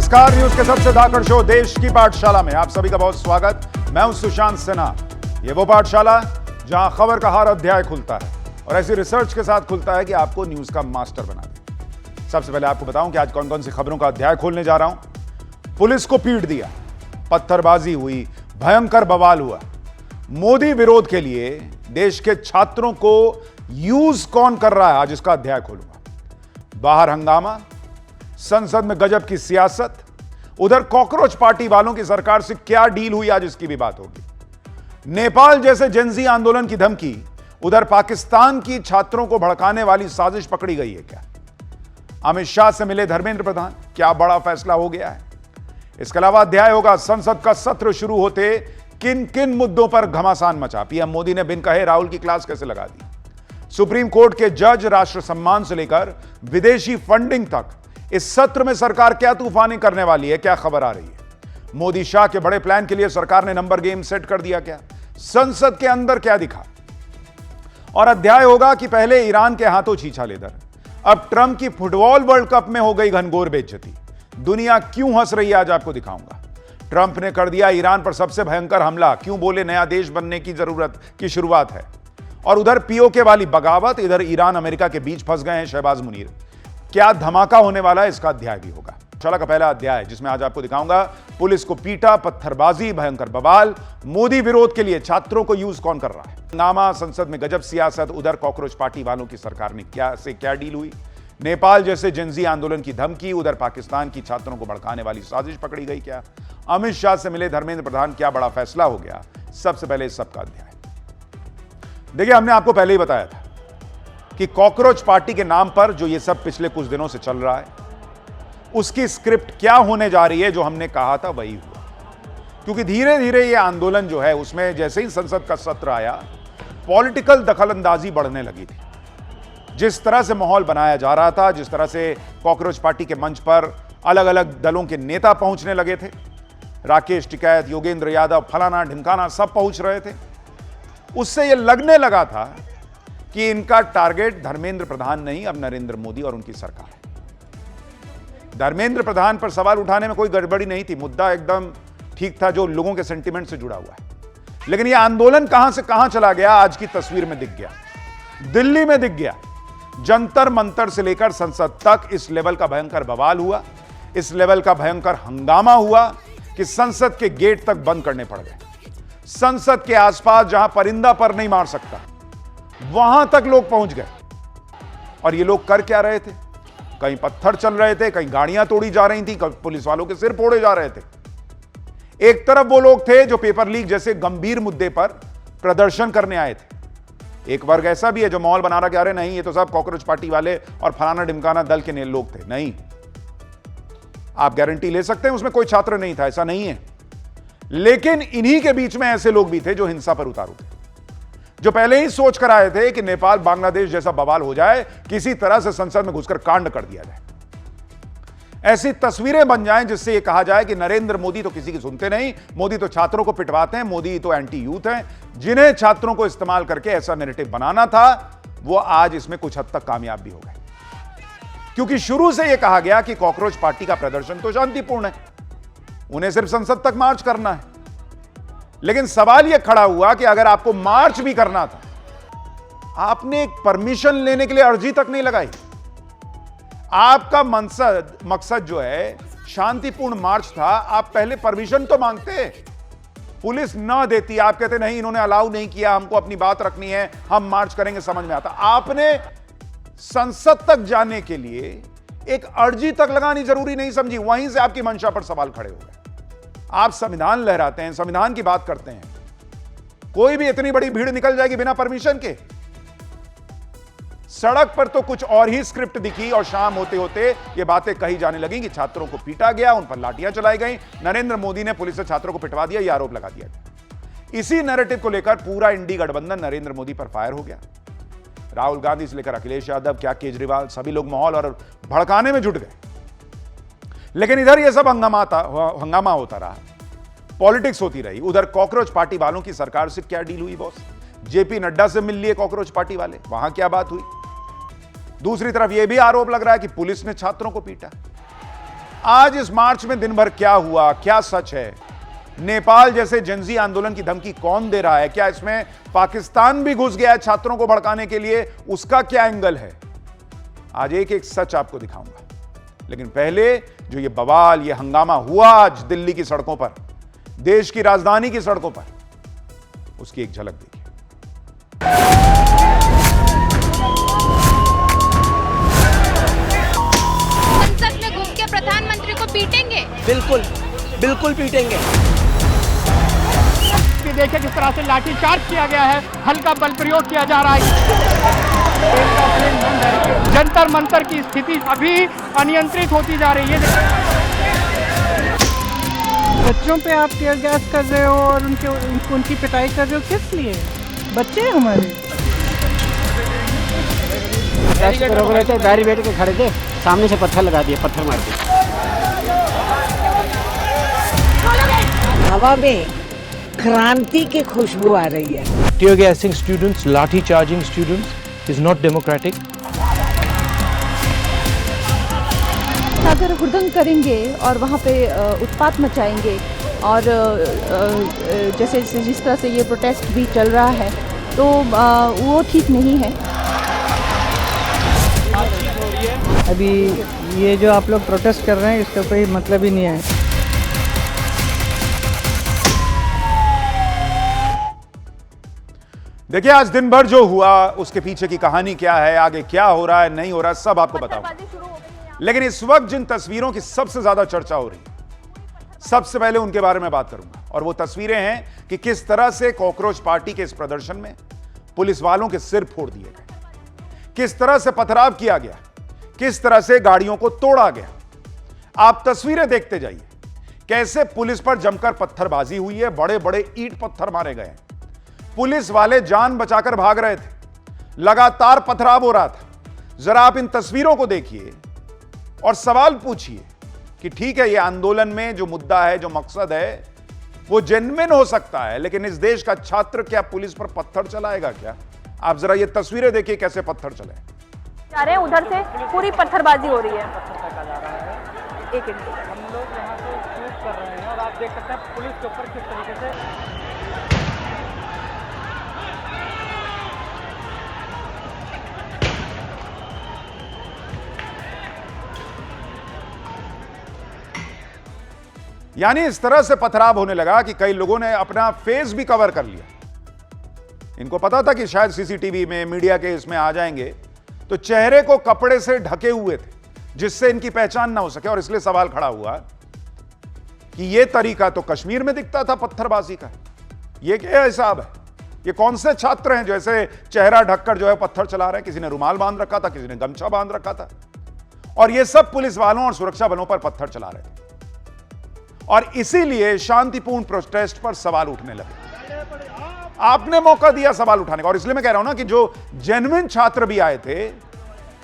नमस्कार, न्यूज के सबसे धाकड़ शो देश की पाठशाला में आप सभी का बहुत स्वागत। मैं हूं सुशांत सिन्हा। ये वो पाठशाला जहां खबर का हर अध्याय खुलता है और ऐसी रिसर्च के साथ खुलता है कि आपको न्यूज का मास्टर बना दे। सबसे पहले आपको बताऊं कि आज कौन कौन सी खबरों का अध्याय खोलने जा रहा हूं। पुलिस को पीट दिया, पत्थरबाजी हुई, भयंकर बवाल हुआ। मोदी विरोध के लिए देश के छात्रों को यूज कौन कर रहा है, आज इसका अध्याय खोलूंगा। बाहर हंगामा, संसद में गजब की सियासत, उधर कॉकरोच पार्टी वालों की सरकार से क्या डील हुई, आज इसकी भी बात होगी। नेपाल जैसे जेनजी आंदोलन की धमकी, उधर पाकिस्तान की छात्रों को भड़काने वाली साजिश पकड़ी गई है क्या। अमित शाह से मिले धर्मेंद्र प्रधान, क्या बड़ा फैसला हो गया है। इसके अलावा अध्याय होगा संसद का सत्र शुरू होते किन किन मुद्दों पर घमासान मचा, पीएम मोदी ने बिन कहे राहुल की क्लास कैसे लगा दी। सुप्रीम कोर्ट के जज राष्ट्र सम्मान से लेकर विदेशी फंडिंग तक इस सत्र में सरकार क्या तूफानी करने वाली है, क्या खबर आ रही है। मोदी शाह के बड़े प्लान के लिए सरकार ने नंबर गेम सेट कर दिया क्या, संसद के अंदर क्या दिखा। और अध्याय होगा कि पहले ईरान के हाथों छीछा लेदर, अब ट्रंप की फुटबॉल वर्ल्ड कप में हो गई घनघोर बेइज्जती। दुनिया क्यों हंस रही है, आज आपको दिखाऊंगा। ट्रंप ने कर दिया ईरान पर सबसे भयंकर हमला, क्यों बोले नया देश बनने की जरूरत की शुरुआत है। और उधर पीओके वाली बगावत, इधर ईरान अमेरिका के बीच फंस गए हैं शहबाज मुनीर। क्या धमाका होने वाला है, इसका अध्याय भी होगा। चला का पहला अध्याय जिसमें आज आपको दिखाऊंगा पुलिस को पीटा, पत्थरबाजी, भयंकर बवाल, मोदी विरोध के लिए छात्रों को यूज कौन कर रहा है। हंगामा, संसद में गजब सियासत, उधर कॉकरोच पार्टी वालों की सरकार ने क्या डील हुई। नेपाल जैसे जेनजी आंदोलन की धमकी, उधर पाकिस्तान की छात्रों को भड़काने वाली साजिश पकड़ी गई क्या। अमित शाह से मिले धर्मेंद्र प्रधान, क्या बड़ा फैसला हो गया। सबसे पहले इस सबका अध्याय देखिए। हमने आपको पहले ही बताया था कि कॉकरोच पार्टी के नाम पर जो ये सब पिछले कुछ दिनों से चल रहा है, उसकी स्क्रिप्ट क्या होने जा रही है, जो हमने कहा था वही हुआ। क्योंकि धीरे धीरे ये आंदोलन जो है, उसमें जैसे ही संसद का सत्र आया, पॉलिटिकल दखलंदाजी बढ़ने लगी थी। जिस तरह से माहौल बनाया जा रहा था, जिस तरह से कॉकरोच पार्टी के मंच पर अलग अलग दलों के नेता पहुंचने लगे थे, राकेश टिकैत, योगेंद्र यादव, फलाना ढिमकाना सब पहुंच रहे थे, उससे यह लगने लगा था कि इनका टारगेट धर्मेंद्र प्रधान नहीं, अब नरेंद्र मोदी और उनकी सरकार है। धर्मेंद्र प्रधान पर सवाल उठाने में कोई गड़बड़ी नहीं थी, मुद्दा एकदम ठीक था जो लोगों के सेंटिमेंट से जुड़ा हुआ है। लेकिन यह आंदोलन कहां से कहां चला गया, आज की तस्वीर में दिख गया। दिल्ली में दिख गया, जंतर मंतर से लेकर संसद तक इस लेवल का भयंकर बवाल हुआ, इस लेवल का भयंकर हंगामा हुआ कि संसद के गेट तक बंद करने पड़ गए। संसद के आसपास जहां परिंदा पर नहीं मार सकता, वहां तक लोग पहुंच गए। और ये लोग कर क्या रहे थे, कहीं पत्थर चल रहे थे, कहीं गाड़ियां तोड़ी जा रही थी, पुलिस वालों के सिर फोड़े जा रहे थे। एक तरफ वो लोग थे जो पेपर लीक जैसे गंभीर मुद्दे पर प्रदर्शन करने आए थे। एक वर्ग ऐसा भी है जो माहौल बना रहा कि अरे नहीं, ये तो सब कॉकरोच पार्टी वाले और फलाना ढिमकाना दल के लोग थे। नहीं, आप गारंटी ले सकते हैं उसमें कोई छात्र नहीं था, ऐसा नहीं है। लेकिन इन्हीं के बीच में ऐसे लोग भी थे जो हिंसा पर उतारू थे, जो पहले ही सोच कर आए थे कि नेपाल बांग्लादेश जैसा बवाल हो जाए, किसी तरह से संसद में घुसकर कांड कर दिया जाए, ऐसी तस्वीरें बन जाएं जिससे यह कहा जाए कि नरेंद्र मोदी तो किसी की सुनते नहीं, मोदी तो छात्रों को पिटवाते हैं, मोदी तो एंटी यूथ हैं। जिन्हें छात्रों को इस्तेमाल करके ऐसा नैरेटिव बनाना था, वो आज इसमें कुछ हद तक कामयाब भी हो गए। क्योंकि शुरू से यह कहा गया कि कॉकरोच पार्टी का प्रदर्शन तो शांतिपूर्ण है, उन्हें सिर्फ संसद तक मार्च करना है। लेकिन सवाल यह खड़ा हुआ कि अगर आपको मार्च भी करना था, आपने परमिशन लेने के लिए अर्जी तक नहीं लगाई। आपका मकसद जो है शांतिपूर्ण मार्च था, आप पहले परमिशन तो मांगते। पुलिस ना देती, आप कहते नहीं इन्होंने अलाउ नहीं किया, हमको अपनी बात रखनी है, हम मार्च करेंगे, समझ में आता। आपने संसद तक जाने के लिए एक अर्जी तक लगानी जरूरी नहीं समझी, वहीं से आपकी मंशा पर सवाल खड़े हो गए। आप संविधान लहराते हैं, संविधान की बात करते हैं, कोई भी इतनी बड़ी भीड़ निकल जाएगी बिना परमिशन के। सड़क पर तो कुछ और ही स्क्रिप्ट दिखी और शाम होते होते ये बातें कही जाने लगी कि छात्रों को पीटा गया, उन पर लाठियां चलाई गई, नरेंद्र मोदी ने पुलिस से छात्रों को पिटवा दिया, यह आरोप लगा दिया गया। इसी नैरेटिव को लेकर पूरा इंडी गठबंधन नरेंद्र मोदी पर फायर हो गया। राहुल गांधी से लेकर अखिलेश यादव, क्या केजरीवाल, सभी लोग माहौल और भड़काने में जुट गए। लेकिन इधर यह सब हंगामा होता रहा, पॉलिटिक्स होती रही। उधर कॉकरोच पार्टी वालों की सरकार से क्या डील हुई बॉस, जेपी नड्डा से मिल लिए कॉकरोच पार्टी वाले, वहां क्या बात हुई। दूसरी तरफ यह भी आरोप लग रहा है कि पुलिस ने छात्रों को पीटा। आज इस मार्च में दिन भर क्या हुआ, क्या सच है, नेपाल जैसे जनजी आंदोलन की धमकी कौन दे रहा है, क्या इसमें पाकिस्तान भी घुस गया है छात्रों को भड़काने के लिए, उसका क्या एंगल है, आज एक एक सच आपको दिखाऊंगा। लेकिन पहले जो ये बवाल, ये हंगामा हुआ आज दिल्ली की सड़कों पर, देश की राजधानी की सड़कों पर, उसकी एक झलक देखिए। संसद में घुस के प्रधानमंत्री को पीटेंगे? बिल्कुल बिल्कुल पीटेंगे। देखिए किस तरह से लाठीचार्ज किया गया है, हल्का बल प्रयोग किया जा रहा है। जंतर मंतर की स्थिति अभी अनियंत्रित होती जा रही है। बच्चों पे आप टीयर गैस कर रहे हो और उनकी पिटाई कर रहे हो, किस लिए? बच्चे हैं हमारे। बैरिकेड के खड़े थे, सामने से पत्थर लगा दिए, पत्थर मार दिए। हवा में क्रांति की खुशबू आ रही है। Tear gassing students, lathi charging students is not democratic. अगर हुड़दंग करेंगे और वहाँ पे उत्पात मचाएंगे और जैसे जिस तरह से ये प्रोटेस्ट भी चल रहा है तो वो ठीक नहीं है। अभी ये जो आप लोग प्रोटेस्ट कर रहे हैं इसका कोई मतलब ही नहीं है। देखिए आज दिन भर जो हुआ उसके पीछे की कहानी क्या है, आगे क्या हो रहा है, नहीं हो रहा है, सब आपको बताऊंगा। लेकिन इस वक्त जिन तस्वीरों की सबसे ज्यादा चर्चा हो रही है, सबसे पहले उनके बारे में बात करूंगा। और वो तस्वीरें हैं कि किस तरह से कॉकरोच पार्टी के इस प्रदर्शन में पुलिस वालों के सिर फोड़ दिए गए, किस तरह से पथराव किया गया, किस तरह से गाड़ियों को तोड़ा गया। आप तस्वीरें देखते जाइए, कैसे पुलिस पर जमकर पत्थरबाजी हुई है, बड़े बड़े ईंट पत्थर मारे गए, पुलिस वाले जान बचाकर भाग रहे थे, लगातार पथराव हो रहा था। जरा आप इन तस्वीरों को देखिए और सवाल पूछिए कि ठीक है, ये आंदोलन में जो मुद्दा है, जो मकसद है, वो जेन्युइन हो सकता है, लेकिन इस देश का छात्र क्या पुलिस पर पत्थर चलाएगा क्या? आप जरा ये तस्वीरें देखिए कैसे पत्थर चले जा रहे हैं, उधर से पूरी पत्थरबाजी हो रही है। एक मिनट, हम लोग यहाँ से शूट कर रहे हैं और आप देख सकते हैं पुलिस के ऊपर किस तरीके से यानी इस तरह से पथराव होने लगा कि कई लोगों ने अपना फेस भी कवर कर लिया। इनको पता था कि शायद सीसीटीवी में, मीडिया के इसमें आ जाएंगे, तो चेहरे को कपड़े से ढके हुए थे जिससे इनकी पहचान ना हो सके। और इसलिए सवाल खड़ा हुआ कि यह तरीका तो कश्मीर में दिखता था पत्थरबाजी का, यह क्या हिसाब है? ये कौन से छात्र हैं जो ऐसे चेहरा ढककर जो है पत्थर चला रहे हैं? किसी ने रुमाल बांध रखा था, किसी ने गमछा बांध रखा था, और ये सब पुलिस वालों और सुरक्षा बलों पर पत्थर चला रहे थे। और इसीलिए शांतिपूर्ण प्रोटेस्ट पर सवाल उठने लगे। आपने मौका दिया सवाल उठाने का, और इसलिए मैं कह रहा हूं ना कि जो जेन्युइन छात्र भी आए थे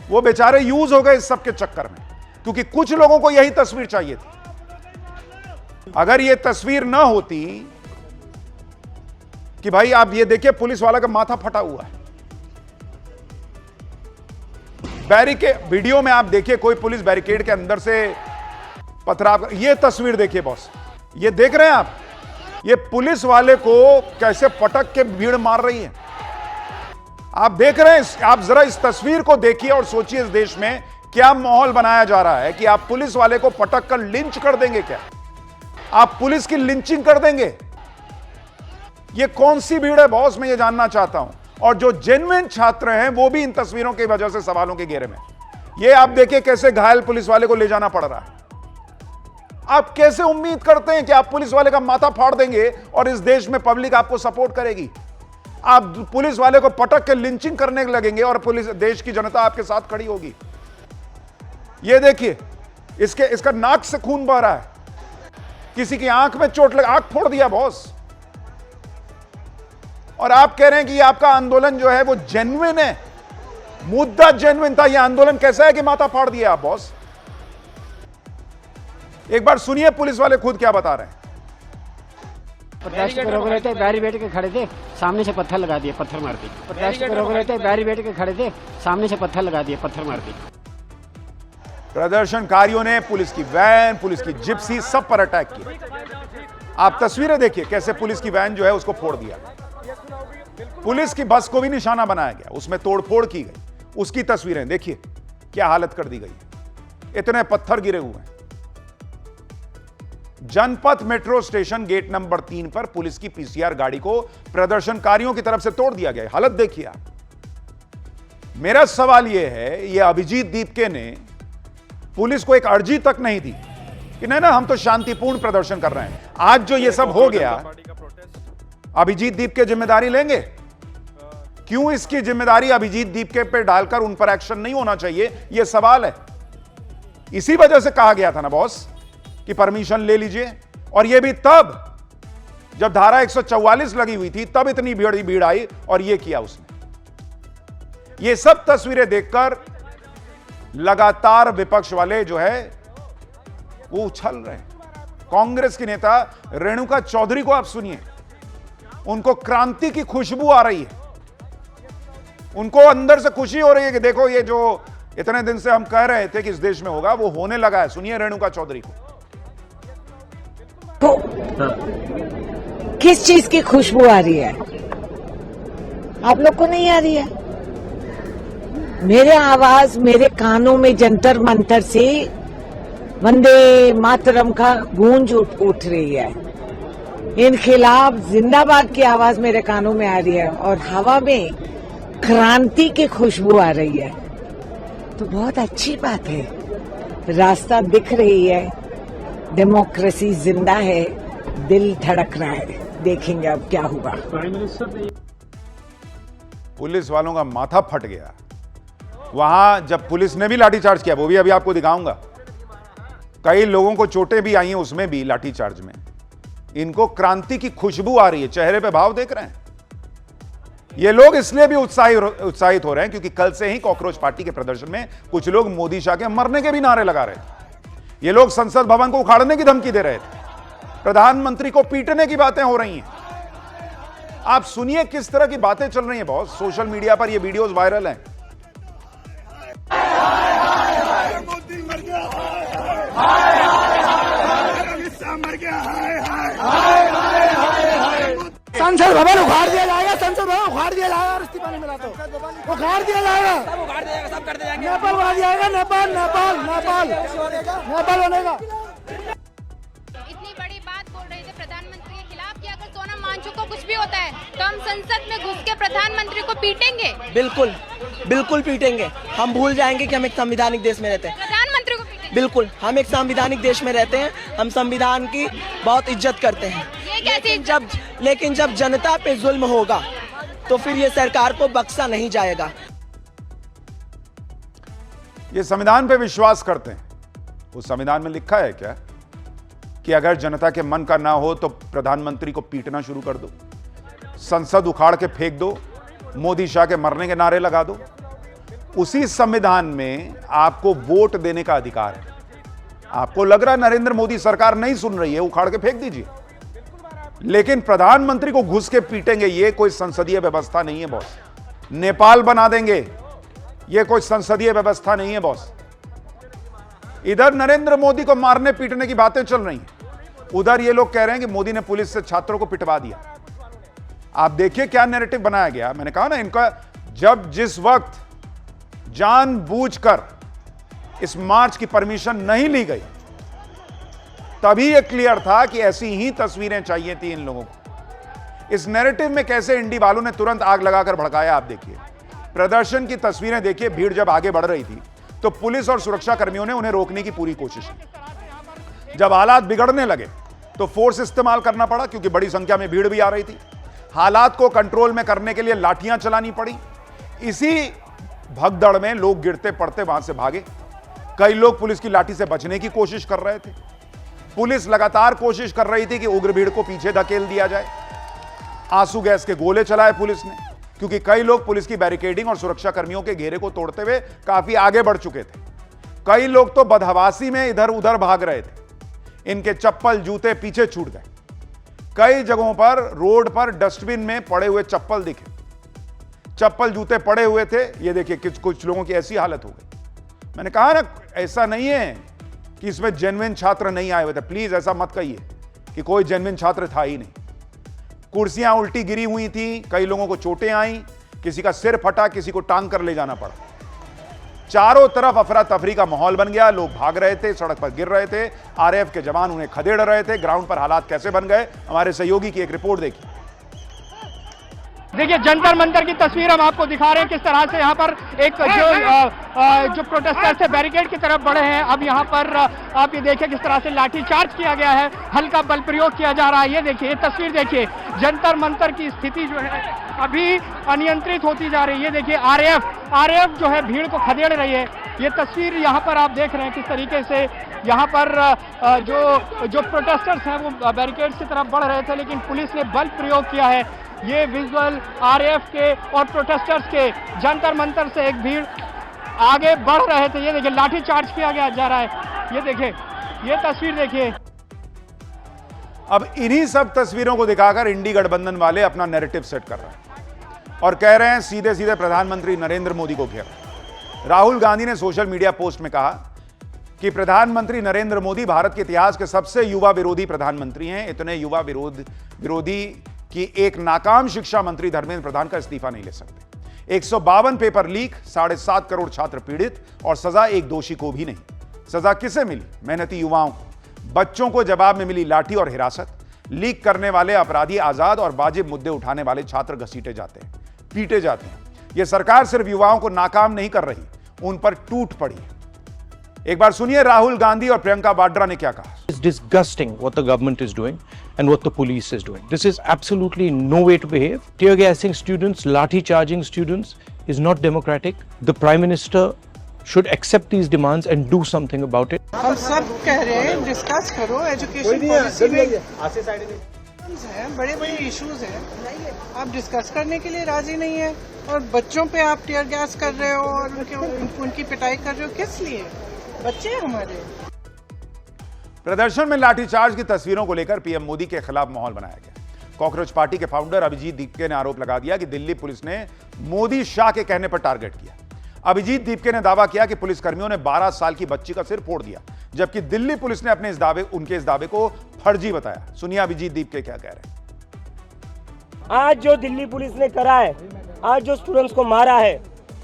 वो बेचारे यूज हो गए इस सब के चक्कर में, क्योंकि कुछ लोगों को यही तस्वीर चाहिए थी। अगर ये तस्वीर ना होती कि भाई आप ये देखिए पुलिस वाला का माथा फटा हुआ है, बैरिकेड, वीडियो में आप देखिए कोई पुलिस बैरिकेड के अंदर से पथराव, ये तस्वीर देखिए बॉस, ये देख रहे हैं आप, ये पुलिस वाले को कैसे पटक के भीड़ मार रही है। आप देख रहे हैं, आप जरा इस तस्वीर को देखिए और सोचिए इस देश में क्या माहौल बनाया जा रहा है कि आप पुलिस वाले को पटक कर लिंच कर देंगे क्या? आप पुलिस की लिंचिंग कर देंगे? ये कौन सी भीड़ है बॉस, मैं ये जानना चाहता हूं। और जो जेन्युइन छात्र हैं वो भी इन तस्वीरों की वजह से सवालों के घेरे में। ये आप देखिए कैसे घायल पुलिस वाले को ले जाना पड़ रहा है। आप कैसे उम्मीद करते हैं कि आप पुलिस वाले का माथा फाड़ देंगे और इस देश में पब्लिक आपको सपोर्ट करेगी? आप पुलिस वाले को पटक के लिंचिंग करने लगेंगे और पुलिस, देश की जनता आपके साथ खड़ी होगी। ये देखिए, इसका नाक से खून बह रहा है, किसी की आंख में चोट लग, आंख फोड़ दिया बॉस। और आप कह रहे हैं कि ये आपका आंदोलन जो है वो जेन्युइन है, मुद्दा जेन्युइन था। ये आंदोलन कैसा है कि माथा फाड़ दिया आप बॉस? एक बार सुनिए पुलिस वाले खुद क्या बता रहे हैं। प्रोटेस्ट पे रोक रहे थे, बैरिकेड के खड़े थे, सामने से पत्थर लगा दिए, पत्थर मार दिए। प्रोटेस्ट पे रोक रहे थे, बैरिकेड के खड़े थे, सामने से पत्थर लगा दिए, पत्थर मार दिए। प्रदर्शनकारियों ने पुलिस की वैन, पुलिस की जिप्सी, सब पर अटैक किया। आप तस्वीरें देखिए कैसे पुलिस की वैन जो है उसको फोड़ दिया, पुलिस की बस को भी निशाना बनाया गया, उसमें तोड़फोड़ की गई। उसकी तस्वीरें देखिए क्या हालत कर दी गई है, इतने पत्थर गिरे हुए हैं। जनपथ मेट्रो स्टेशन गेट नंबर 3 पर पुलिस की पीसीआर गाड़ी को प्रदर्शनकारियों की तरफ से तोड़ दिया गया। हालत देखिए आप। मेरा सवाल यह है, यह अभिजीत दीपके ने पुलिस को एक अर्जी तक नहीं दी कि नहीं ना, हम तो शांतिपूर्ण प्रदर्शन कर रहे हैं। आज जो ये सब हो गया, अभिजीत दीपके जिम्मेदारी लेंगे? क्यों इसकी जिम्मेदारी अभिजीत दीपके पे डालकर उन पर एक्शन नहीं होना चाहिए, यह सवाल है। इसी वजह से कहा गया था ना बॉस कि परमिशन ले लीजिए, और यह भी तब जब धारा 144 लगी हुई थी, तब इतनी भीड़ आई और यह किया उसने। ये सब तस्वीरें देखकर लगातार विपक्ष वाले जो है वो उछल रहे हैं। कांग्रेस की नेता रेणुका चौधरी को आप सुनिए, उनको क्रांति की खुशबू आ रही है, उनको अंदर से खुशी हो रही है कि देखो ये जो इतने दिन से हम कह रहे थे कि इस देश में होगा, वो होने लगा है। सुनिए रेणुका चौधरी को। तो किस चीज की खुशबू आ रही है? आप लोग को नहीं आ रही है? मेरे आवाज मेरे कानों में जंतर मंतर से वंदे मातरम का गूंज उठ रही है। इनखिलाफ जिंदाबाद की आवाज मेरे कानों में आ रही है और हवा में क्रांति की खुशबू आ रही है। तो बहुत अच्छी बात है, रास्ता दिख रही है, डेमोक्रेसी जिंदा है, दिल धड़क रहा है। देखेंगे अब क्या होगा। पुलिस वालों का माथा फट गया वहां जब पुलिस ने भी लाठीचार्ज किया, वो भी अभी आपको दिखाऊंगा। कई लोगों को चोटें भी आई हैं उसमें भी, लाठीचार्ज में। इनको क्रांति की खुशबू आ रही है, चेहरे पे भाव देख रहे हैं। ये लोग इसलिए भी उत्साहित हो रहे हैं क्योंकि कल से ही कॉकरोच पार्टी के प्रदर्शन में कुछ लोग मोदी शाह के मरने के भी नारे लगा रहे थे। ये लोग संसद भवन को उखाड़ने की धमकी दे रहे थे, प्रधानमंत्री को पीटने की बातें हो रही हैं। आप सुनिए किस तरह की बातें चल रही हैं बॉस। सोशल मीडिया पर ये वीडियोस वायरल हैं। संसद भवन उखाड़ दिया जाएगा, संसद भवन उखाड़ दिया जाएगा और इस्तीफा नहीं मिला तो उखाड़ दिया जाएगा, सब उखाड़ दिया जाएगा, सब कर दिया जाएगा। नेपाल उखाड़ जाएगा, नेपाल नेपाल नेपाल नेपाल बनेगा। इतनी बड़ी बात बोल रहे थे प्रधानमंत्री के खिलाफ कि अगर सोनम वांगचुक को कुछ भी होता है तो हम संसद में घुस के प्रधानमंत्री को पीटेंगे। बिल्कुल बिल्कुल पीटेंगे। हम भूल जाएंगे कि हम एक संविधानिक देश में रहते हैं। प्रधानमंत्री को पीटेंगे? बिल्कुल, हम एक संविधानिक देश में रहते हैं, हम संविधान की बहुत इज्जत करते हैं। लेकिन जब जनता पे जुल्म होगा तो फिर ये सरकार को बख्शा नहीं जाएगा। ये संविधान पे विश्वास करते हैं। उस संविधान में लिखा है क्या कि अगर जनता के मन का ना हो तो प्रधानमंत्री को पीटना शुरू कर दो, संसद उखाड़ के फेंक दो, मोदी शाह के मरने के नारे लगा दो? उसी संविधान में आपको वोट देने का अधिकार है। आपको लग रहा है नरेंद्र मोदी सरकार नहीं सुन रही है, उखाड़ के फेंक दीजिए, लेकिन प्रधानमंत्री को घुस के पीटेंगे, ये कोई संसदीय व्यवस्था नहीं है बॉस। नेपाल बना देंगे, ये कोई संसदीय व्यवस्था नहीं है बॉस। इधर नरेंद्र मोदी को मारने पीटने की बातें चल रही हैं, उधर ये लोग कह रहे हैं कि मोदी ने पुलिस से छात्रों को पिटवा दिया। आप देखिए क्या नैरेटिव बनाया गया। मैंने कहा ना, इनका जब जिस वक्त जानबूझकर इस मार्च की परमिशन नहीं ली गई, तभी यह क्लियर था कि ऐसी ही तस्वीरें चाहिए थी इन लोगों को। इस नैरेटिव में कैसे इंडी वालों ने तुरंत आग लगाकर भड़काया, आप देखिए। प्रदर्शन की तस्वीरें देखिए। भीड़ जब आगे बढ़ रही थी तो पुलिस और सुरक्षा कर्मियों ने उन्हें रोकने की पूरी कोशिश की। जब हालात बिगड़ने लगे तो फोर्स इस्तेमाल करना पड़ा क्योंकि बड़ी संख्या में भीड़ भी आ रही थी। हालात को कंट्रोल में करने के लिए लाठियां चलानी पड़ी। इसी भगदड़ में लोग गिरते पड़ते वहां से भागे। कई लोग पुलिस की लाठी से बचने की कोशिश कर रहे थे। पुलिस लगातार कोशिश कर रही थी कि उग्र भीड़ को पीछे धकेल दिया जाए। आंसू गैस के गोले चलाए पुलिस ने, क्योंकि कई लोग पुलिस की बैरिकेडिंग और सुरक्षा कर्मियों के घेरे को तोड़ते हुए काफी आगे बढ़ चुके थे। कई लोग तो बदहवासी में इधर उधर भाग रहे थे। इनके चप्पल जूते पीछे छूट गए। कई जगहों पर रोड पर डस्टबिन में पड़े हुए चप्पल दिखे। चप्पल जूते पड़े हुए थे। ये देखिए कुछ लोगों की ऐसी हालत हो गई। मैंने कहा ना, ऐसा नहीं है कि इसमें जेन्युइन छात्र नहीं आए हुए थे। प्लीज ऐसा मत कहिए कि कोई जेन्युइन छात्र था ही नहीं। कुर्सियां उल्टी गिरी हुई थी, कई लोगों को चोटें आई, किसी का सिर फटा, किसी को टांग कर ले जाना पड़ा। चारों तरफ अफरा तफरी का माहौल बन गया, लोग भाग रहे थे, सड़क पर गिर रहे थे, आरएएफ के जवान उन्हें खदेड़ रहे थे। ग्राउंड पर हालात कैसे बन गए, हमारे सहयोगी की एक रिपोर्ट देखिए। देखिए जंतर मंतर की तस्वीर हम आपको दिखा रहे हैं, किस तरह से यहाँ पर एक जो प्रोटेस्टर्स थे बैरिकेड की तरफ बढ़े हैं। अब यहाँ पर आप ये देखिए किस तरह से लाठी चार्ज किया गया है, हल्का बल प्रयोग किया जा रहा है। ये देखिए, ये तस्वीर देखिए, जंतर मंतर की स्थिति जो है अभी अनियंत्रित होती जा रही है। ये देखिए आरएएफ जो है भीड़ को खदेड़ रही है। ये तस्वीर यहाँ पर आप देख रहे हैं किस तरीके से यहाँ पर जो प्रोटेस्टर्स हैं वो बैरिकेड की तरफ बढ़ रहे थे, लेकिन पुलिस ने बल प्रयोग किया है। ये विजुअल आरएएफ के और प्रोटेस्टर्स के जंतर मंतर से एक भीड़ आगे बढ़ रहे थे। ये देखिए लाठी चार्ज किया गया जा रहा है। ये देखिए, ये तस्वीर देखिए। अब इन्हीं सब तस्वीरों को दिखाकर इंडी गठबंधन वाले अपना नैरेटिव सेट कर रहे हैं और कह रहे हैं सीधे सीधे प्रधानमंत्री नरेंद्र मोदी को घेर। राहुल गांधी ने सोशल मीडिया पोस्ट में कहा कि प्रधानमंत्री नरेंद्र मोदी भारत के इतिहास के सबसे युवा विरोधी प्रधानमंत्री हैं। इतने युवा विरोधी कि एक नाकाम शिक्षा मंत्री धर्मेंद्र प्रधान का इस्तीफा नहीं ले सकते। 152 पेपर लीक, 7.5 करोड़ छात्र पीड़ित और सजा एक दोषी को भी नहीं। सजा किसे मिली? मेहनती युवाओं को। बच्चों को जवाब में मिली लाठी और हिरासत। लीक करने वाले अपराधी आजाद और वाजिब मुद्दे उठाने वाले छात्र घसीटे जाते हैं, पीटे जाते हैं। यह सरकार सिर्फ युवाओं को नाकाम नहीं कर रही, उन पर टूट पड़ी है। एक बार सुनिए राहुल गांधी और प्रियंका वाड्रा ने क्या कहा। It's disgusting what the government is doing and what the police is doing. This is absolutely no way to behave. Tear gassing students, lathi charging students is not democratic. The Prime Minister should accept these demands and do something about it. हम सब कह रहे हैं discuss करो, education policy में हैं, बड़े बड़े इश्यूज हैं, आप डिस्कस करने के लिए राजी नहीं है और बच्चों पे आप टीयर गैस कर रहे हो और उनकी पिटाई कर रहे हो। किस लिए? बच्चे हमारे। प्रदर्शन में लाठीचार्ज की तस्वीरों को लेकर पीएम मोदी के खिलाफ माहौल बनाया गया। कॉकरोच पार्टी के फाउंडर अभिजीत दीपके ने आरोप लगा दिया कि दिल्ली पुलिस ने मोदी शाह के कहने पर टारगेट किया। अभिजीत दीपके ने दावा किया कि पुलिसकर्मियों ने 12 साल की बच्ची का सिर फोड़ दिया, जबकि दिल्ली पुलिस ने उनके इस दावे को फर्जी बताया। सुनिए अभिजीत दीपके क्या कह रहे हैं। आज जो दिल्ली पुलिस ने करा है, आज जो स्टूडेंट्स को मारा है,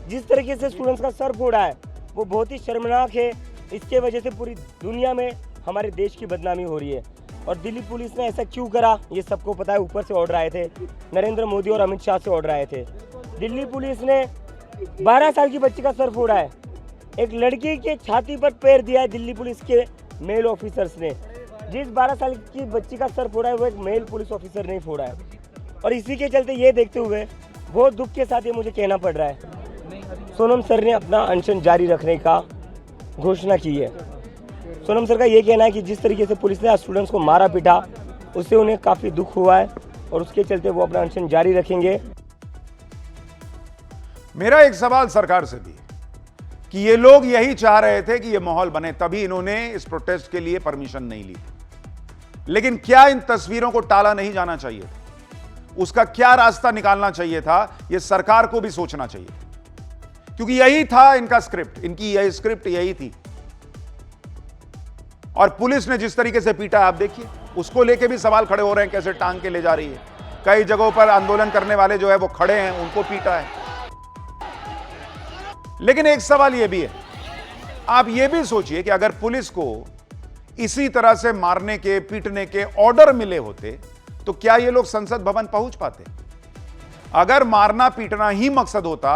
जिस तरीके से स्टूडेंट्स का सर फोड़ा है, वो बहुत ही शर्मनाक है। इसके वजह से पूरी दुनिया में हमारे देश की बदनामी हो रही है। और दिल्ली पुलिस ने ऐसा क्यों करा ये सबको पता है। ऊपर से ऑर्डर आए थे, नरेंद्र मोदी और अमित शाह से ऑर्डर आए थे। दिल्ली पुलिस ने 12 साल की बच्ची का सर फोड़ा है। एक लड़की के छाती पर पैर दिया है दिल्ली पुलिस के मेल ऑफिसर्स ने। जिस 12 साल की बच्ची का सर फोड़ा है वो एक मेल पुलिस ऑफिसर ने फोड़ा है। और इसी के चलते ये देखते हुए बहुत दुख के साथ ये मुझे कहना पड़ रहा है, सोनम सर ने अपना अनशन जारी रखने का घोषणा की है। सोनम सर का ये कहना है कि जिस तरीके से पुलिस ने स्टूडेंट्स को मारा पीटा, उससे उन्हें काफी दुख हुआ है और उसके चलते वो अपना अनशन जारी रखेंगे। मेरा एक सवाल सरकार से भी कि ये लोग यही चाह रहे थे कि ये माहौल बने, तभी इन्होंने इस प्रोटेस्ट के लिए परमिशन नहीं ली। लेकिन क्या इन तस्वीरों को टाला नहीं जाना चाहिए था? उसका क्या रास्ता निकालना चाहिए था? यह सरकार को भी सोचना चाहिए, क्योंकि यही था इनका स्क्रिप्ट, इनकी यही स्क्रिप्ट यही थी। और पुलिस ने जिस तरीके से पीटा, आप देखिए, उसको लेके भी सवाल खड़े हो रहे हैं, कैसे टांग के ले जा रही है। कई जगहों पर आंदोलन करने वाले जो है वो खड़े हैं, उनको पीटा है। लेकिन एक सवाल यह भी है, आप यह भी सोचिए कि अगर पुलिस को इसी तरह से मारने के, पीटने के ऑर्डर मिले होते तो क्या ये लोग संसद भवन पहुंच पाते? अगर मारना पीटना ही मकसद होता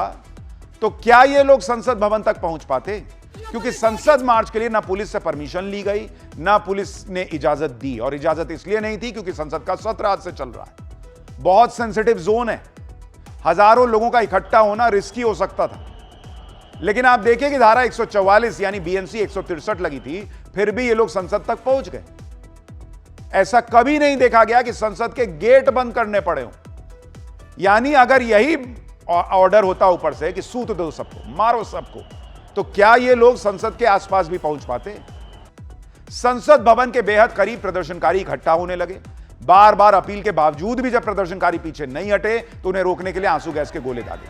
तो क्या ये लोग संसद भवन तक पहुंच पाते? क्योंकि संसद मार्च के लिए ना पुलिस से परमिशन ली गई, ना पुलिस ने इजाजत दी। और इजाजत इसलिए नहीं थी क्योंकि संसद का सत्र आज से चल रहा है, बहुत सेंसिटिव जोन है, हजारों लोगों का इकट्ठा होना रिस्की हो सकता था। लेकिन आप देखिए कि धारा 144 यानी बीएनसी 163 लगी थी, फिर भी ये लोग संसद तक पहुंच गए। ऐसा कभी नहीं देखा गया कि संसद के गेट बंद करने पड़े हो। यानी अगर यही ऑर्डर होता ऊपर से कि सूत दो सबको, मारो सबको, तो क्या ये लोग संसद के आसपास भी पहुंच पाते? संसद भवन के बेहद करीब प्रदर्शनकारी इकट्ठा होने लगे। बार बार अपील के बावजूद भी जब प्रदर्शनकारी पीछे नहीं हटे तो उन्हें रोकने के लिए आंसू गैस के गोले दागे।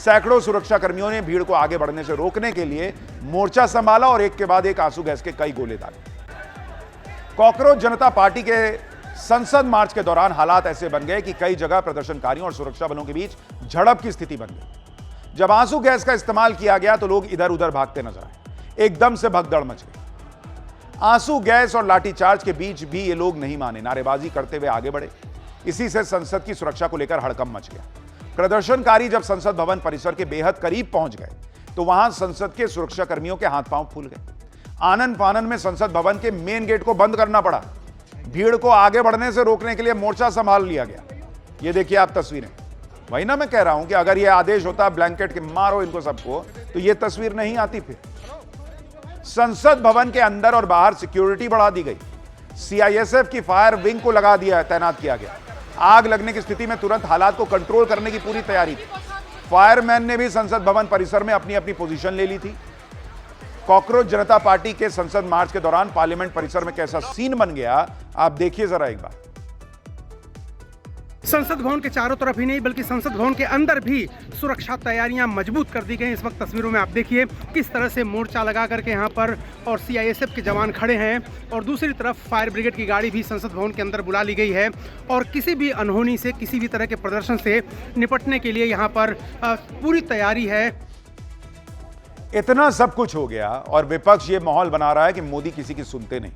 सैकड़ों सुरक्षा कर्मियों ने भीड़ को आगे बढ़ने से रोकने के लिए मोर्चा संभाला और एक के बाद एक आंसू गैस के कई गोले दागे। कॉकरोच जनता पार्टी के संसद मार्च के दौरान हालात ऐसे बन गए कि कई जगह प्रदर्शनकारियों और सुरक्षा बलों के बीच झड़प की स्थिति बन गई। जब आंसू गैस का इस्तेमाल किया गया तो लोग इधर उधर भागते नजर आए। एकदम से भगदड़ मच गई। आंसू गैस और लाठीचार्ज के बीच भी ये लोग नहीं माने, नारेबाजी करते हुए आगे बढ़े। इसी से संसद की सुरक्षा को लेकर हड़कंप मच गया। प्रदर्शनकारी जब संसद भवन परिसर के बेहद करीब पहुंच गए तो वहां संसद के सुरक्षा कर्मियों के हाथ पांव फूल गए। आनन फानन में संसद भवन के मेन गेट को बंद करना पड़ा। भीड़ को आगे बढ़ने से रोकने के लिए मोर्चा संभाल लिया गया। ये देखिए आप तस्वीरें। वही ना मैं कह रहा हूं कि अगर यह आदेश होता ब्लैंकेट के मारो इनको सबको, तो यह तस्वीर नहीं आती। फिर संसद भवन के अंदर और बाहर सिक्योरिटी बढ़ा दी गई। सीआईएसएफ की फायर विंग को लगा दिया, तैनात किया गया। आग लगने की स्थिति में तुरंत हालात को कंट्रोल करने की पूरी तैयारी थी। फायरमैन ने भी संसद भवन परिसर में अपनी अपनी पोजीशन ले ली थी। कॉकरोच जनता पार्टी के संसद मार्च के दौरान पार्लियामेंट परिसर में कैसा सीन बन गया, आप देखिए जरा एक बार। संसद भवन के चारों तरफ ही नहीं बल्कि संसद भवन के अंदर भी सुरक्षा तैयारियां मजबूत कर दी गई। इस वक्त तस्वीरों में आप देखिए किस तरह से मोर्चा लगा करके यहाँ पर और सीआईएसएफ के जवान खड़े हैं और दूसरी तरफ फायर ब्रिगेड की गाड़ी भी संसद भवन के अंदर बुला ली गई है और किसी भी अनहोनी से, किसी भी तरह के प्रदर्शन से निपटने के लिए यहाँ पर पूरी तैयारी है। इतना सब कुछ हो गया और विपक्ष ये माहौल बना रहा है कि मोदी किसी की सुनते नहीं।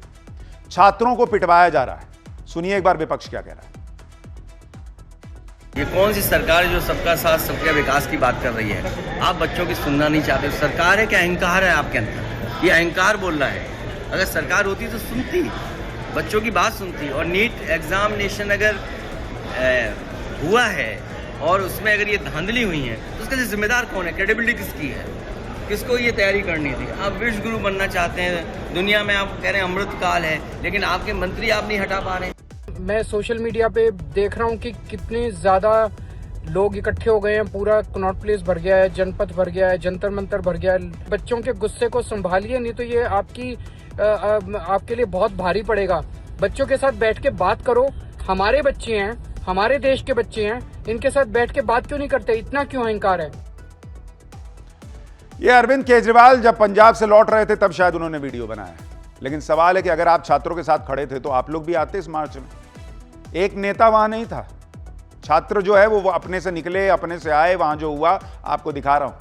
छात्रों को पिटवाया जा रहा है। सुनिए एक बार विपक्ष क्या कह रहा है। ये कौन सी सरकार है जो सबका साथ सबका विकास की बात कर रही है? आप बच्चों की सुनना नहीं चाहते। सरकार है कि अहंकार है आपके अंदर? ये अहंकार बोल रहा है। अगर सरकार होती तो सुनती, बच्चों की बात सुनती। और नीट एग्जामिनेशन अगर हुआ है और उसमें अगर ये धांधली हुई है तो उसका जिम्मेदार कौन है? क्रेडिबिलिटी किसकी है? किसको ये तैयारी करनी थी? आप विश्व गुरु बनना चाहते हैं दुनिया में, आप कह रहे हैं अमृत काल है, लेकिन आपके मंत्री आप नहीं हटा पा रहे हैं। मैं सोशल मीडिया पे देख रहा हूँ कि कितने ज्यादा लोग इकट्ठे हो गए हैं। पूरा कनॉट प्लेस भर गया है, जनपथ भर गया है, जंतर मंतर भर गया है। बच्चों के गुस्से को संभालिए, नहीं तो ये आपके लिए बहुत भारी पड़ेगा। बच्चों के साथ बैठ के बात करो। हमारे बच्चे हैं, हमारे देश के बच्चे हैं, इनके साथ बैठ के बात क्यों नहीं करते? इतना क्यों अहंकार है? ये अरविंद केजरीवाल जब पंजाब से लौट रहे थे तब शायद उन्होंने वीडियो बनाया। लेकिन सवाल है कि अगर आप छात्रों के साथ खड़े थे तो आप लोग भी आते इस मार्च में। एक नेता वहां नहीं था। छात्र जो है वो अपने से निकले, अपने से आए। वहां जो हुआ आपको दिखा रहा हूं।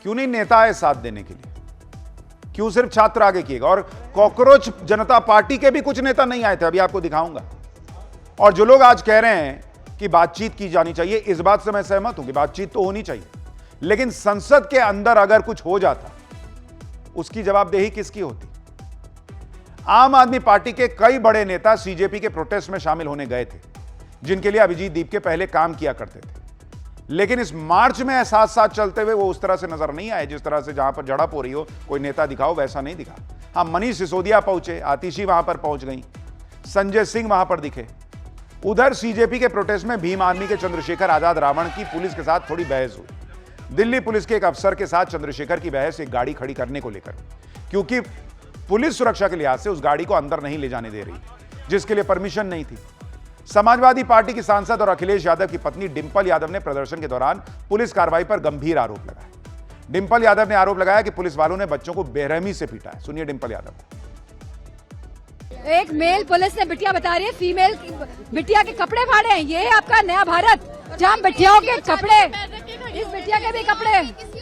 क्यों नहीं नेता आए साथ देने के लिए? क्यों सिर्फ छात्र आगे किएगा? और कॉकरोच जनता पार्टी के भी कुछ नेता नहीं आए थे, अभी आपको दिखाऊंगा। और जो लोग आज कह रहे हैं कि बातचीत की जानी चाहिए, इस बात से मैं सहमत हूं कि बातचीत तो होनी चाहिए, लेकिन संसद के अंदर अगर कुछ हो जाता उसकी जवाबदेही किसकी होती? आम आदमी पार्टी के कई बड़े नेता सीजेपी के प्रोटेस्ट में शामिल होने गए थे, जिनके लिए अभिजीत दीप पहले काम किया करते थे। लेकिन इस मार्च में साथ साथ चलते हुए वो उस तरह से नजर नहीं आए जिस तरह से जहां पर झड़प हो रही हो कोई नेता दिखाओ, वैसा नहीं दिखा। हाँ, मनीष सिसोदिया पहुंचे, आतिशी वहां पर पहुंच गई, संजय सिंह वहां पर दिखे। उधर सीजेपी के प्रोटेस्ट में भीम आर्मी के चंद्रशेखर आजाद रावण की पुलिस के साथ थोड़ी बहस हुई। दिल्ली पुलिस के एक अफसर के साथ चंद्रशेखर की बहस एक गाड़ी खड़ी करने को लेकर, क्योंकि पुलिस सुरक्षा के लिहाज से उस गाड़ी को अंदर नहीं ले जाने दे रही, जिसके लिए परमिशन नहीं थी। समाजवादी पार्टी की सांसद और अखिलेश यादव की पत्नी डिंपल यादव ने प्रदर्शन के दौरान पुलिस कार्रवाई पर गंभीर आरोप लगाया। डिंपल यादव ने आरोप लगाया कि पुलिस वालों ने बच्चों को बेरहमी से पीटा है। सुनिए डिंपल यादव। एक मेल पुलिस ने बिटिया बता रही है, फीमेल बिटिया के कपड़े फाड़े हैं। ये है आपका नया भारत, जहाँ बिटियाओं के कपड़े, इस बिटिया के भी कपड़े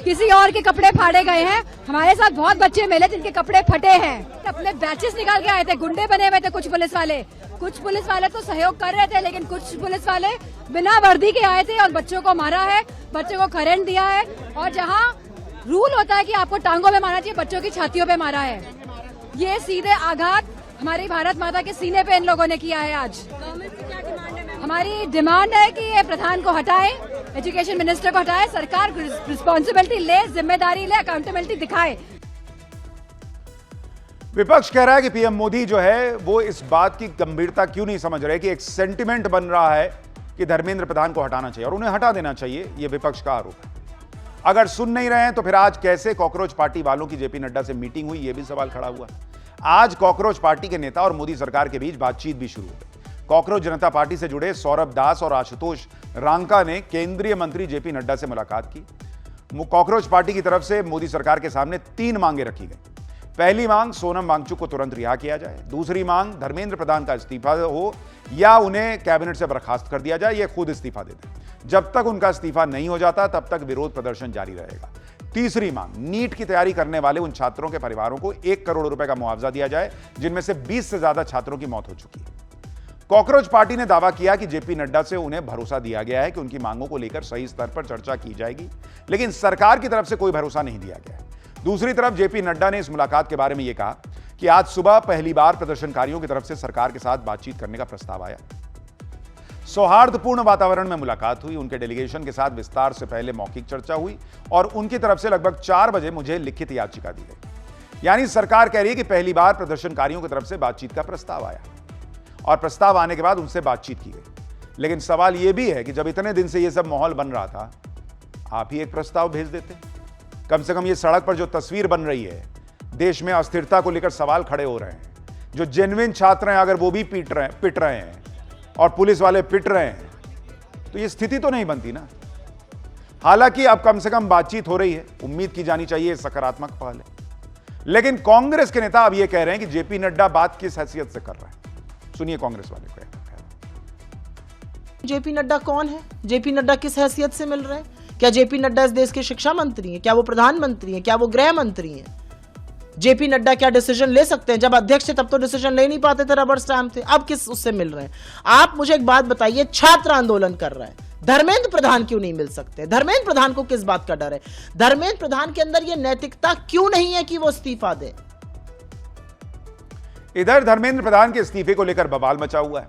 किसी और के कपड़े फाड़े गए हैं। हमारे साथ बहुत बच्चे मिले जिनके कपड़े फटे हैं। अपने बैचेस निकाल के आए थे, गुंडे बने हुए थे कुछ पुलिस वाले तो सहयोग कर रहे थे, लेकिन कुछ पुलिस वाले बिना वर्दी के आए थे और बच्चों को मारा है, बच्चों को करंट दिया है। और जहाँ रूल होता है कि आपको टांगों में मारना चाहिए, बच्चों की छातियों पे मारा है। ये सीधे आघात हमारी भारत माता के सीने पे इन लोगों ने किया है। आज हमारी डिमांड है कि ये प्रधान को हटाए, एजुकेशन मिनिस्टर को हटाए, सरकार रिस्पॉन्सिबिलिटी ले, जिम्मेदारी ले, अकाउंटेबिलिटी दिखाए। विपक्ष कह रहा है कि पीएम मोदी जो है वो इस बात की गंभीरता क्यों नहीं समझ रहे कि एक सेंटिमेंट बन रहा है कि धर्मेंद्र प्रधान को हटाना चाहिए और उन्हें हटा देना चाहिए। यह विपक्ष का आरोप है। अगर सुन नहीं रहे हैं तो फिर आज कैसे कॉकरोच पार्टी वालों की जेपी नड्डा से मीटिंग हुई, यह भी सवाल खड़ा हुआ। आज कॉकरोच पार्टी के नेता और मोदी सरकार के बीच बातचीत भी शुरू हो गई। कॉकरोच जनता पार्टी से जुड़े सौरभ दास और आशुतोष रांका ने केंद्रीय मंत्री जेपी नड्डा से मुलाकात की। कॉकरोच पार्टी की तरफ से मोदी सरकार के सामने 3 मांगे रखी गई। पहली मांग, सोनम वांगचुक को तुरंत रिहा किया जाए। दूसरी मांग, धर्मेंद्र प्रधान का इस्तीफा हो या उन्हें कैबिनेट से बर्खास्त कर दिया जाए, ये खुद इस्तीफा दे दें। जब तक उनका इस्तीफा नहीं हो जाता तब तक विरोध प्रदर्शन जारी रहेगा। तीसरी मांग, नीट की तैयारी करने वाले उन छात्रों के परिवारों को 1 करोड़ रुपए का मुआवजा दिया जाए जिनमें से 20 से ज्यादा छात्रों की मौत हो चुकी है। कॉकरोच पार्टी ने दावा किया कि जेपी नड्डा से उन्हें भरोसा दिया गया है कि उनकी मांगों को लेकर सही स्तर पर चर्चा की जाएगी, लेकिन सरकार की तरफ से कोई भरोसा नहीं दिया गया है। दूसरी तरफ जेपी नड्डा ने इस मुलाकात के बारे में यह कहा कि आज सुबह पहली बार प्रदर्शनकारियों की तरफ से सरकार के साथ बातचीत करने का प्रस्ताव आया। सौहार्दपूर्ण वातावरण में मुलाकात हुई। उनके डेलीगेशन के साथ विस्तार से पहले मौखिक चर्चा हुई और उनकी तरफ से लगभग 4 बजे मुझे लिखित याचिका दी गई। यानी सरकार कह रही है कि पहली बार प्रदर्शनकारियों की तरफ से बातचीत का प्रस्ताव आया और प्रस्ताव आने के बाद उनसे बातचीत की गई। लेकिन सवाल यह भी है कि जब इतने दिन से यह सब माहौल बन रहा था, आप ही एक प्रस्ताव भेज देते। कम से कम ये सड़क पर जो तस्वीर बन रही है, देश में अस्थिरता को लेकर सवाल खड़े हो रहे हैं। जो जेन्युइन छात्र हैं अगर वो भी पिट रहे हैं और पुलिस वाले पिट रहे हैं, तो ये स्थिति तो नहीं बनती ना। हालांकि अब कम से कम बातचीत हो रही है, उम्मीद की जानी चाहिए, सकारात्मक पहल है। लेकिन कांग्रेस के नेता अब ये कह रहे हैं कि जेपी नड्डा बात किस हैसियत से कर रहे हैं। सुनिए कांग्रेस वाले को। जेपी नड्डा कौन है? जेपी नड्डा किस हैसियत से मिल रहे हैं? क्या जेपी नड्डा इस देश के शिक्षा मंत्री हैं? क्या वो प्रधानमंत्री हैं? क्या वो गृह मंत्री हैं? जेपी नड्डा क्या डिसीजन ले सकते हैं? जब अध्यक्ष थे तब तो डिसीजन ले नहीं पाते थे, रबर स्टैम्प थे। अब किस उससे मिल रहे हैं? आप मुझे एक बात बताइए, छात्र आंदोलन कर रहा है, धर्मेंद्र प्रधान क्यों नहीं मिल सकते? धर्मेंद्र प्रधान को किस बात का डर है? धर्मेंद्र प्रधान के अंदर यह नैतिकता क्यों नहीं है कि वो इस्तीफा दे? इधर धर्मेंद्र प्रधान के इस्तीफे को लेकर बवाल मचा हुआ है,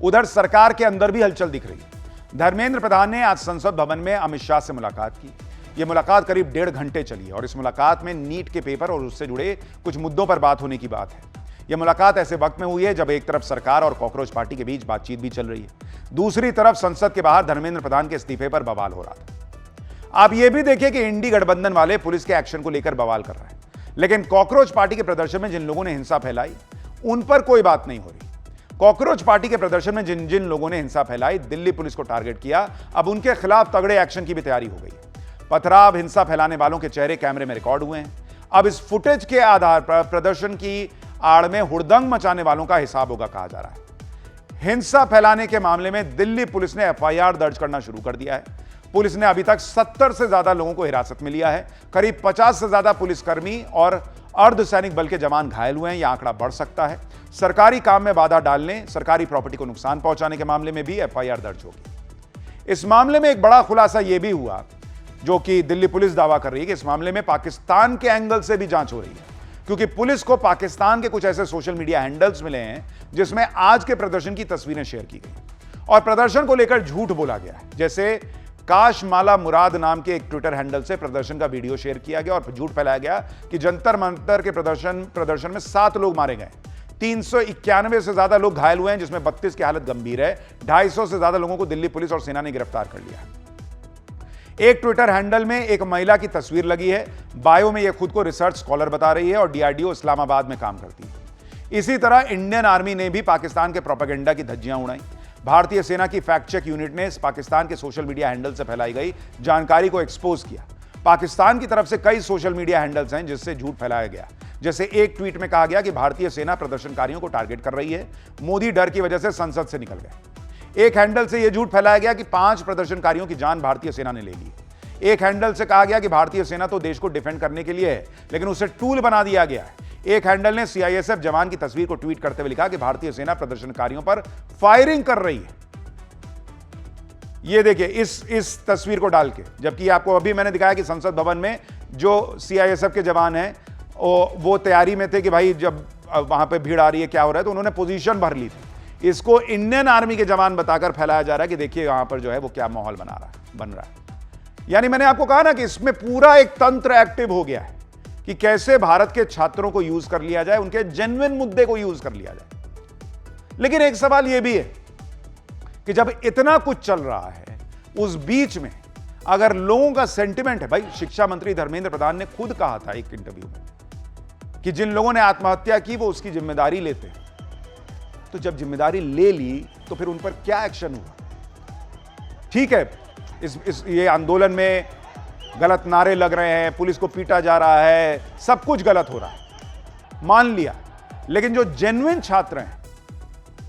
उधर सरकार के अंदर भी हलचल दिख रही है। धर्मेंद्र प्रधान ने आज संसद भवन में अमित शाह से मुलाकात की। यह मुलाकात करीब 1.5 घंटे चली है और इस मुलाकात में नीट के पेपर और उससे जुड़े कुछ मुद्दों पर बात होने की बात है। यह मुलाकात ऐसे वक्त में हुई है जब एक तरफ सरकार और कॉकरोच पार्टी के बीच बातचीत भी चल रही है, दूसरी तरफ संसद के बाहर धर्मेंद्र प्रधान के इस्तीफे पर बवाल हो रहा था। आप यह भी देखिए कि इंडी गठबंधन वाले पुलिस के एक्शन को लेकर बवाल कर रहे हैं, लेकिन कॉकरोच पार्टी के प्रदर्शन में जिन लोगों ने हिंसा फैलाई उन पर कोई बात नहीं हो रही। कॉकरोच पार्टी के प्रदर्शन में जिन जिन लोगों ने हिंसा फैलाई, दिल्ली पुलिस को टारगेट किया, अब उनके खिलाफ तगड़े एक्शन की भी तैयारी हो गई है। पथराव, हिंसा फैलाने वालों के चेहरे कैमरे में रिकॉर्ड हुए हैं। अब इस फुटेज के आधार पर प्रदर्शन की आड़ में हुड़दंग मचाने वालों का हिसाब होगा, कहा जा रहा है। हिंसा फैलाने के मामले में दिल्ली पुलिस ने एफआईआर दर्ज करना शुरू कर दिया है। पुलिस ने अभी तक 70 से ज्यादा लोगों को हिरासत में लिया है। करीब 50 से ज्यादा पुलिसकर्मी और अर्धसैनिक बल के जवान घायल हुए हैं। यह आंकड़ा बढ़ सकता है। सरकारी काम में बाधा डालने, सरकारी प्रॉपर्टी को नुकसान पहुंचाने के मामले में भी एफआईआर दर्ज होगी। इस मामले में एक बड़ा खुलासा यह भी हुआ, जो कि दिल्ली पुलिस दावा कर रही है कि इस मामले में पाकिस्तान के एंगल से भी जांच हो रही है, क्योंकि पुलिस को पाकिस्तान के कुछ ऐसे सोशल मीडिया हैंडल्स मिले हैं जिसमें आज के प्रदर्शन की तस्वीरें शेयर की गई और प्रदर्शन को लेकर झूठ बोला गया है। जैसे काशमाला मुराद नाम के एक ट्विटर हैंडल से प्रदर्शन का वीडियो शेयर किया गया और झूठ फैलाया गया कि जंतर मंतर के प्रदर्शन में 7 लोग मारे गए, 391 से ज्यादा लोग घायल हुए हैं, जिसमें 32 की हालत गंभीर है। 250 से ज्यादा लोगों को दिल्ली पुलिस और सेना ने गिरफ्तार कर लिया। एक ट्विटर हैंडल में एक महिला की तस्वीर लगी है। बायो में यह खुद को रिसर्च स्कॉलर बता रही है और डीआरडीओ इस्लामाबाद में काम करती है। इसी तरह इंडियन आर्मी ने भी पाकिस्तान के प्रोपेगेंडा की धज्जियां उड़ाई। भारतीय सेना की फैक्ट चेक यूनिट ने पाकिस्तान के सोशल मीडिया हैंडल से फैलाई गई जानकारी को एक्सपोज किया। पाकिस्तान की तरफ से कई सोशल मीडिया हैंडल्स हैं जिससे झूठ फैलाया गया। जैसे एक ट्वीट में कहा गया कि भारतीय सेना प्रदर्शनकारियों को टारगेट कर रही है, मोदी डर की वजह से संसद से निकल गए। एक हैंडल से यह झूठ फैलाया गया कि 5 प्रदर्शनकारियों की जान भारतीय सेना ने ले ली। एक हैंडल से कहा गया कि भारतीय सेना तो देश को डिफेंड करने के लिए है, लेकिन उसे टूल बना दिया गया है। एक हैंडल ने सीआईएसएफ जवान की तस्वीर को ट्वीट करते हुए लिखा कि भारतीय सेना प्रदर्शनकारियों पर फायरिंग कर रही है। ये देखिए इस तस्वीर को डाल के, जबकि आपको अभी मैंने दिखाया कि संसद भवन में जो सीआईएसएफ के जवान हैं वो तैयारी में थे कि भाई जब वहां पे भीड़ आ रही है क्या हो रहा है, तो उन्होंने पोजीशन भर ली थी। इसको इंडियन आर्मी के जवान बताकर फैलाया जा रहा है कि देखिए यहां पर जो है वो क्या माहौल बन रहा है। यानी मैंने आपको कहा ना कि इसमें पूरा एक तंत्र एक्टिव हो गया है कि कैसे भारत के छात्रों को यूज कर लिया जाए, उनके जेन्युइन मुद्दे को यूज कर लिया जाए। लेकिन एक सवाल यह भी है कि जब इतना कुछ चल रहा है, उस बीच में अगर लोगों का सेंटिमेंट है, भाई शिक्षा मंत्री धर्मेंद्र प्रधान ने खुद कहा था एक इंटरव्यू में कि जिन लोगों ने आत्महत्या की वो उसकी जिम्मेदारी लेते हैं। तो जब जिम्मेदारी ले ली तो फिर उन पर क्या एक्शन हुआ? ठीक है, ये आंदोलन में गलत नारे लग रहे हैं, पुलिस को पीटा जा रहा है, सब कुछ गलत हो रहा है, मान लिया। लेकिन जो जेन्युइन छात्र हैं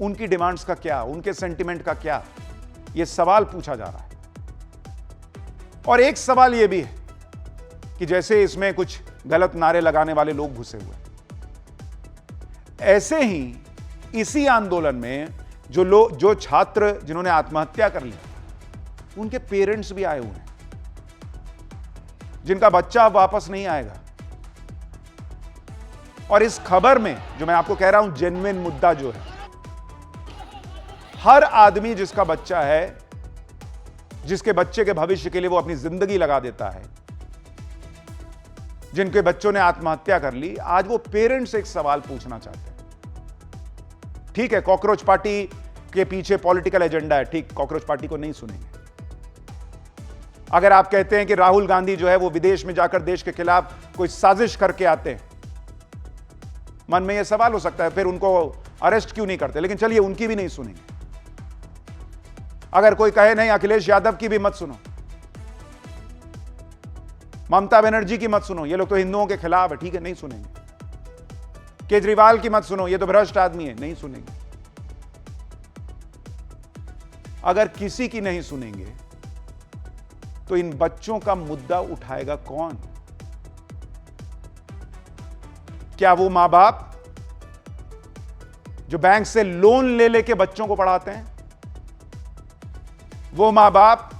उनकी डिमांड्स का क्या, उनके सेंटिमेंट का क्या, यह सवाल पूछा जा रहा है। और एक सवाल यह भी है कि जैसे इसमें कुछ गलत नारे लगाने वाले लोग घुसे हुए, ऐसे ही इसी आंदोलन में जो छात्र जिन्होंने आत्महत्या कर ली, उनके पेरेंट्स भी आए हुए हैं, जिनका बच्चा अब वापस नहीं आएगा। और इस खबर में जो मैं आपको कह रहा हूं, जेन्युइन मुद्दा जो है, हर आदमी जिसका बच्चा है, जिसके बच्चे के भविष्य के लिए वो अपनी जिंदगी लगा देता है, जिनके बच्चों ने आत्महत्या कर ली, आज वो पेरेंट्स एक सवाल पूछना चाहते हैं। ठीक है, कॉकरोच पार्टी के पीछे पॉलिटिकल एजेंडा है, ठीक, कॉकरोच पार्टी को नहीं सुनेंगे। अगर आप कहते हैं कि राहुल गांधी जो है वो विदेश में जाकर देश के खिलाफ कोई साजिश करके आते हैं, मन में यह सवाल हो सकता है फिर उनको अरेस्ट क्यों नहीं करते, लेकिन चलिए उनकी भी नहीं सुनेंगे। अगर कोई कहे नहीं अखिलेश यादव की भी मत सुनो, ममता बनर्जी की मत सुनो, ये लोग तो हिंदुओं के खिलाफ है, ठीक है, नहीं सुनेंगे। केजरीवाल की मत सुनो, ये तो भ्रष्ट आदमी है, नहीं सुनेंगे। अगर किसी की नहीं सुनेंगे तो इन बच्चों का मुद्दा उठाएगा कौन? क्या वो मां बाप जो बैंक से लोन ले लेके बच्चों को पढ़ाते हैं? वो मां बाप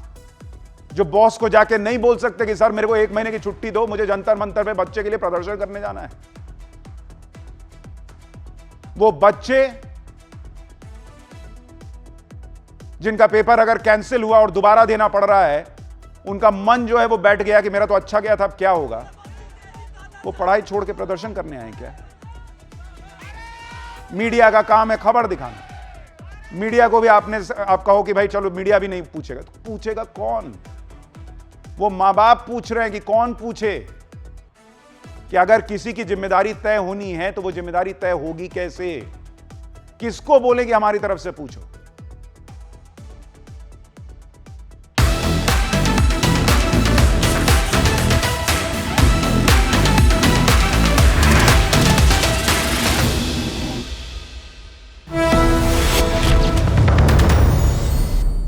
जो बॉस को जाके नहीं बोल सकते कि सर मेरे को 1 महीने की छुट्टी दो, मुझे जंतर मंतर पे बच्चे के लिए प्रदर्शन करने जाना है? वो बच्चे जिनका पेपर अगर कैंसिल हुआ और दोबारा देना पड़ रहा है, उनका मन जो है वो बैठ गया कि मेरा तो अच्छा गया था, अब क्या होगा? वो पढ़ाई छोड़ के प्रदर्शन करने आए क्या? मीडिया का काम है खबर दिखाना। मीडिया को भी आप कहो कि भाई चलो मीडिया भी नहीं पूछेगा, तो पूछेगा कौन? वो मां बाप पूछ रहे हैं कि कौन पूछे कि अगर किसी की जिम्मेदारी तय होनी है तो वो जिम्मेदारी तय होगी कैसे? किसको बोले कि हमारी तरफ से पूछो?